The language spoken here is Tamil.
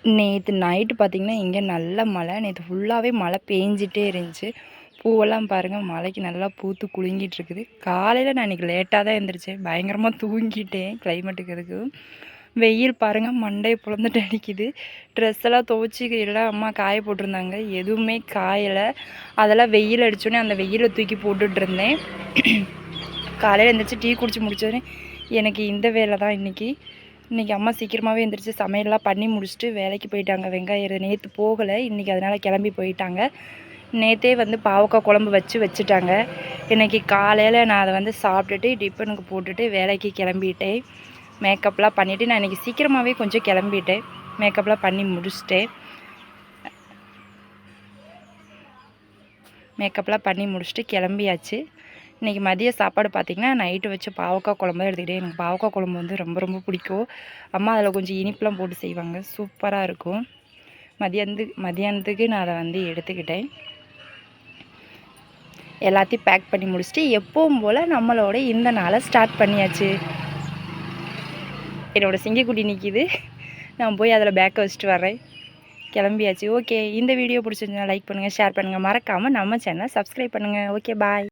நேற்று நைட்டு பார்த்திங்கன்னா இங்கே நல்ல மழை. நேற்று ஃபுல்லாகவே மழை பேஞ்சிட்டே இருந்துச்சு. பூவெல்லாம் பாருங்கள் மழைக்கு நல்லா பூத்து குலுங்கிட்டுருக்குது. காலையில் நான் இன்றைக்கி லேட்டாக தான் எழுந்திரிச்சேன். பயங்கரமாக தூங்கிட்டேன் கிளைமேட்டுக்கு அதுக்கும். வெயில் பாருங்கள் மண்டையை பொழந்துட்டு அடிக்குது. ட்ரெஸ் எல்லாம் துவச்சி எல்லாம் அம்மா காய போட்டிருந்தாங்க, எதுவுமே காயலை. அதெல்லாம் வெயில் அடித்தோடனே அந்த வெயிலை தூக்கி போட்டுட்ருந்தேன். காலையில் எழுந்திரிச்சி டீ குடிச்சு முடிச்சோடனே எனக்கு இந்த வேலை தான் இன்றைக்கி அம்மா சீக்கிரமாகவே எழுந்திரிச்சு சமையல்லாம் பண்ணி முடிச்சுட்டு வேலைக்கு போயிட்டாங்க. வெங்காயம் நேற்று போகலை, இன்றைக்கி அதனால் கிளம்பி போயிட்டாங்க. நேற்றே வந்து பாவக்காய் குழம்பு வச்சுட்டாங்க. இன்றைக்கி காலையில் நான் அதை சாப்பிட்டுட்டு டிஃபனுக்கு போட்டுட்டு வேலைக்கு கிளம்பிட்டேன். மேக்கப்லாம் பண்ணிவிட்டு நான் இன்றைக்கி சீக்கிரமாகவே கொஞ்சம் கிளம்பிட்டேன். மேக்கப்லாம் பண்ணி முடிச்சுட்டு கிளம்பியாச்சு. இன்றைக்கி மதிய சாப்பாடு பார்த்திங்கன்னா நைட்டு வச்ச பாவக்காய் குழம்பு தான் எடுத்துக்கிட்டேன். எனக்கு பாவக்காய் குழம்பு ரொம்ப ரொம்ப பிடிக்கும். அம்மா அதில் கொஞ்சம் இனிப்புலாம் போட்டு செய்வாங்க, சூப்பராக இருக்கும். மதியானத்துக்கு நான் அதை எடுத்துக்கிட்டேன். எல்லாத்தையும் பேக் பண்ணி முடிச்சுட்டு எப்பவும் போல் நம்மளோட இந்த நாளை ஸ்டார்ட் பண்ணியாச்சு. என்னோடய சிங்கக்குட்டி நிற்கிது, நான் போய் அதில் பேக்கை வச்சுட்டு வரேன். கிளம்பியாச்சு. ஓகே, இந்த வீடியோ பிடிச்சிருந்தா லைக் பண்ணுங்கள், ஷேர் பண்ணுங்கள், மறக்காமல் நம்ம சேனலை சப்ஸ்கிரைப் பண்ணுங்கள். ஓகே, பாய்.